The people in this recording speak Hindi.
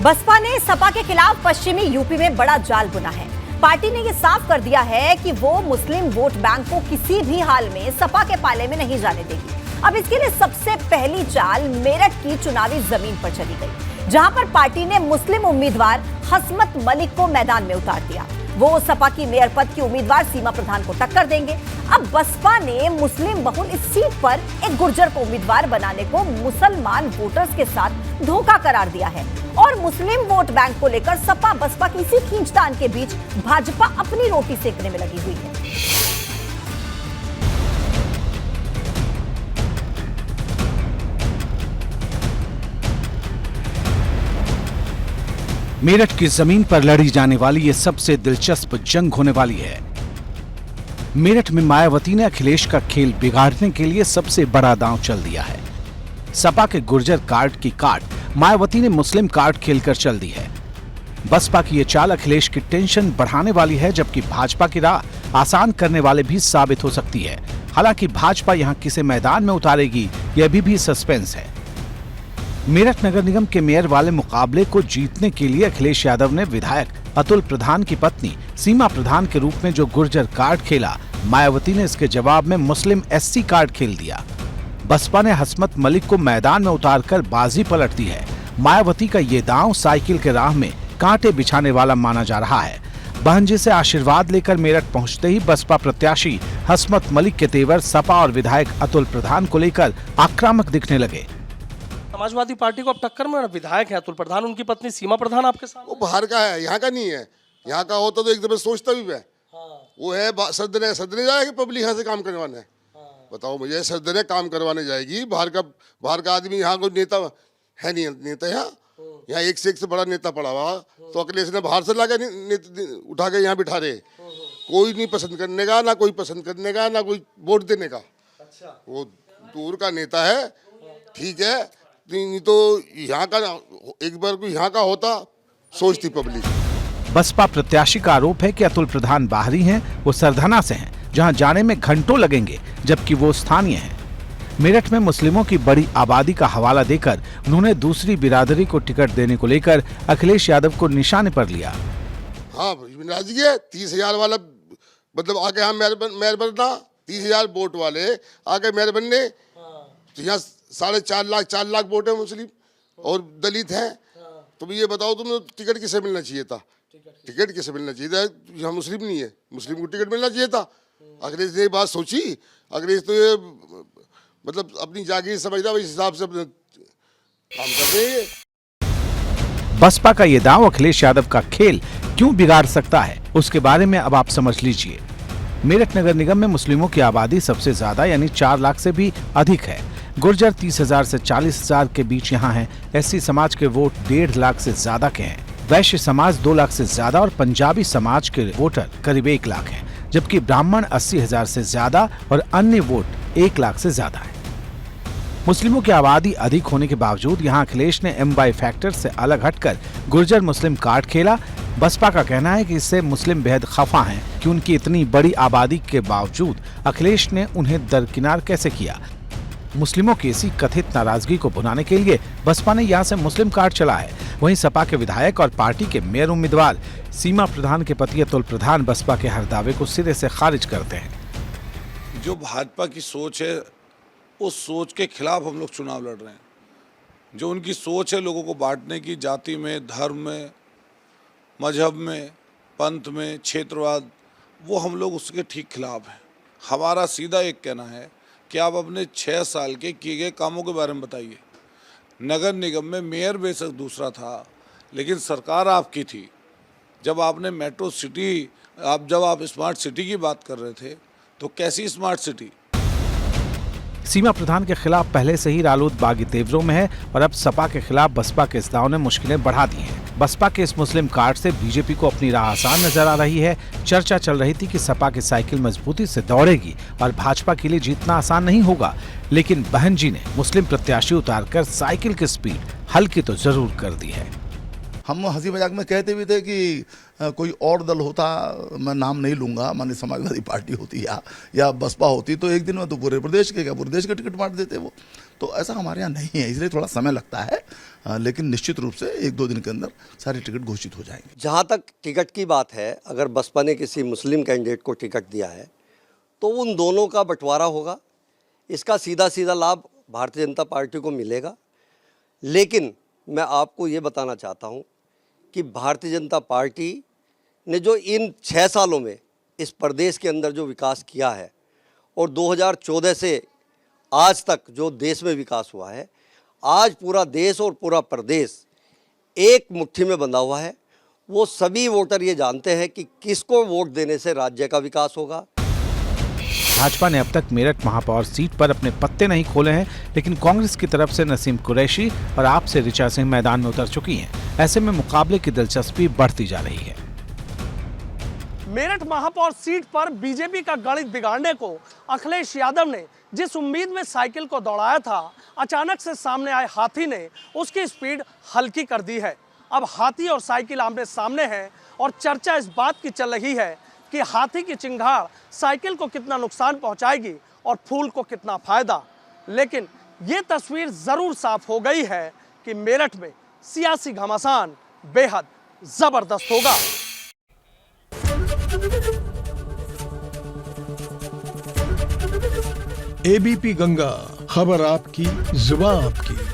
बसपा ने सपा के खिलाफ पश्चिमी यूपी में बड़ा जाल बुना है। पार्टी ने यह साफ कर दिया है कि वो मुस्लिम वोट बैंक को किसी भी हाल में सपा के पाले में नहीं जाने देगी। अब इसके लिए सबसे पहली चाल मेरठ की चुनावी जमीन पर चली गई, जहां पर पार्टी ने मुस्लिम उम्मीदवार हसमत मलिक को मैदान में उतार दिया। वो सपा की मेयर पद की उम्मीदवार सीमा प्रधान को टक्कर देंगे। अब बसपा ने मुस्लिम बहुल इस सीट पर एक गुर्जर को उम्मीदवार बनाने को मुसलमान वोटर्स के साथ धोखा करार दिया है और मुस्लिम वोट बैंक को लेकर सपा बसपा की इसी खींचतान के बीच भाजपा अपनी रोटी सेकने में लगी हुई है। मेरठ की जमीन पर लड़ी जाने वाली ये सबसे दिलचस्प जंग होने वाली है। मेरठ में मायावती ने अखिलेश का खेल बिगाड़ने के लिए सबसे बड़ा दांव चल दिया है। सपा के गुर्जर कार्ड की काट मायावती ने मुस्लिम कार्ड खेलकर चल दी है। बसपा की ये चाल अखिलेश की टेंशन बढ़ाने वाली है, जबकि भाजपा की राह आसान करने वाले भी साबित हो सकती है। हालांकि भाजपा यहां किसे मैदान में उतारेगी, यह अभी भी सस्पेंस है। मेरठ नगर निगम के मेयर वाले मुकाबले को जीतने के लिए अखिलेश यादव ने विधायक अतुल प्रधान की पत्नी सीमा प्रधान के रूप में जो गुर्जर कार्ड खेला, मायावती ने इसके जवाब में मुस्लिम एससी कार्ड खेल दिया। बसपा ने हसमत मलिक को मैदान में उतारकर बाजी पलट दी है। मायावती का ये दांव साइकिल के राह में कांटे बिछाने वाला माना जा रहा है। बहन जी से आशीर्वाद लेकर मेरठ पहुंचते ही बसपा प्रत्याशी हसमत मलिक के तेवर सपा और विधायक अतुल प्रधान को लेकर आक्रामक दिखने लगे। समाजवादी पार्टी को अब टक्कर में विधायक है अतुल प्रधान, उनकी पत्नी सीमा प्रधान आपके साथ। वो बाहर का है, यहाँ का नहीं है। यहाँ का होता तो एकदम सोचता भी है। वो है सदने जाएगी पब्लिक यहाँ से काम करवाने। बताओ मुझे, सदने काम करवाने जाएगी, बाहर का आदमी। यहाँ कोई नेता है नहीं, नेता यहाँ एक से बड़ा नेता पड़ा हुआ, तो अखिलेश ने बाहर से ला के उठा के यहाँ बिठा रहे। कोई नहीं पसंद करने का, ना कोई पसंद करने का, ना कोई वोट देने का। वो दूर का नेता है, ठीक है, नहीं तो यहाँ का एक बार कोई यहाँ का होता सोचती पब्लिक। बसपा प्रत्याशी का आरोप है कि अतुल प्रधान बाहरी हैं, वो सरधना से हैं, जहां जाने में घंटों लगेंगे, जबकि वो स्थानीय हैं। मेरठ में मुस्लिमों की बड़ी आबादी का हवाला देकर उन्होंने दूसरी बिरादरी को टिकट देने को लेकर अखिलेश यादव को निशाने पर लिया। हाँ, नाराजगी है। 30,000 वाला मतलब आके हम मेयर बनना, 30,000 वोट वाले आके मेयर बनने, तो यहाँ 4.5 लाख वोट है मुस्लिम और दलित हैं। तुम ये बताओ, तुम्हें टिकट किसे मिलना चाहिए था? टिकट किसे मिलना चाहिए था? यहाँ मुस्लिम नहीं है, मुस्लिम को टिकट मिलना चाहिए था। अखिलेश ने ये बात सोची। अखिलेश तो ये मतलब अपनी जागीर समझता, इस हिसाब से काम कर रहे हैं। बसपा का ये दांव अखिलेश यादव का खेल क्यों बिगाड़ सकता है, उसके बारे में अब आप समझ लीजिए। मेरठ नगर निगम में मुस्लिमों की आबादी सबसे ज्यादा यानी 4 लाख से भी अधिक है। गुर्जर 30,000 से 40,000 के बीच यहाँ हैं। एससी समाज के वोट 1.5 लाख से ज्यादा के हैं। वैश्य समाज 2 लाख से ज्यादा और पंजाबी समाज के वोटर करीब 1 लाख हैं, जबकि ब्राह्मण 80,000 से ज्यादा और अन्य वोट 1 लाख से ज्यादा है। मुस्लिमों की आबादी अधिक होने के बावजूद यहाँ अखिलेश ने M/Y फैक्टर से अलग हटकर गुर्जर मुस्लिम कार्ड खेला। बसपा का कहना है कि इससे मुस्लिम बेहद खफा हैं कि उनकी इतनी बड़ी आबादी के बावजूद अखिलेश ने उन्हें दरकिनार कैसे किया। मुस्लिमों की इसी कथित नाराजगी को भुनाने के लिए बसपा ने यहाँ से मुस्लिम कार्ड चला है। वहीं सपा के विधायक और पार्टी के मेयर उम्मीदवार सीमा प्रधान के पति अतुल प्रधान बसपा के हर दावे को सिरे से खारिज करते हैं। जो भाजपा की सोच है, उस सोच के खिलाफ हम लोग चुनाव लड़ रहे हैं। जो उनकी सोच है लोगों को बांटने की, जाति में, धर्म में, मजहब में, पंथ में, क्षेत्रवाद, वो हम लोग उसके ठीक खिलाफ हैं। हमारा सीधा एक कहना है कि आप अपने 6 साल के किए गए कामों के बारे में बताइए। नगर निगम में मेयर बेशक दूसरा था, लेकिन सरकार आपकी थी। जब आपने मेट्रो सिटी, जब आप स्मार्ट सिटी की बात कर रहे थे, तो कैसी स्मार्ट सिटी? सीमा प्रधान के खिलाफ पहले से ही रालोद बागी तेवरों में है और अब सपा के खिलाफ बसपा के इस दांव ने मुश्किलें बढ़ा दी हैं। बसपा के इस मुस्लिम कार्ड से बीजेपी को अपनी राह आसान नजर आ रही है। चर्चा चल रही थी कि सपा की साइकिल मजबूती से दौड़ेगी और भाजपा के लिए जीतना आसान नहीं होगा, लेकिन बहन जी ने मुस्लिम प्रत्याशी उतारकर साइकिल की स्पीड हल्की तो जरूर कर दी है। हम हंसी मजाक में कहते भी थे कि कोई और दल होता, मैं नाम नहीं लूंगा, माने समाजवादी पार्टी होती या बसपा होती, तो एक दिन में तो पूरे प्रदेश के टिकट बांट देते वो। तो ऐसा हमारे यहाँ नहीं है, इसलिए थोड़ा समय लगता है, लेकिन निश्चित रूप से 1-2 दिन के अंदर सारे टिकट घोषित हो जाएंगे। जहाँ तक टिकट की बात है, अगर बसपा ने किसी मुस्लिम कैंडिडेट को टिकट दिया है तो उन दोनों का बंटवारा होगा, इसका सीधा सीधा लाभ भारतीय जनता पार्टी को मिलेगा। लेकिन मैं आपको ये बताना चाहता हूँ कि भारतीय जनता पार्टी ने जो इन 6 सालों में इस प्रदेश के अंदर जो विकास किया है और 2014 से आज तक जो देश में विकास हुआ है, आज पूरा देश और पूरा प्रदेश एक मुट्ठी में बंधा हुआ है। वो सभी वोटर ये जानते हैं कि किसको वोट देने से राज्य का विकास होगा। भाजपा ने अब तक मेरठ महापौर सीट पर अपने पत्ते नहीं खोले हैं, लेकिन कांग्रेस की तरफ से नसीम कुरैशी और आप से ऋचा सिंह मैदान में उतर चुकी हैं। ऐसे में मुकाबले की दिलचस्पी बढ़ती जा रही है। मेरठ महापौर सीट पर बीजेपी का गणित बिगाड़ने को अखिलेश यादव ने जिस उम्मीद में साइकिल को दौड़ाया था, अचानक से सामने आए हाथी ने उसकी स्पीड हल्की कर दी है। अब हाथी और साइकिल आमने सामने हैं और चर्चा इस बात की चल रही है कि हाथी की चिंगाड़ साइकिल को कितना नुकसान पहुंचाएगी और फूल को कितना फायदा। लेकिन ये तस्वीर जरूर साफ हो गई है कि मेरठ में सियासी घमासान बेहद जबरदस्त होगा। एबीपी गंगा, खबर आपकी, जुबान आपकी।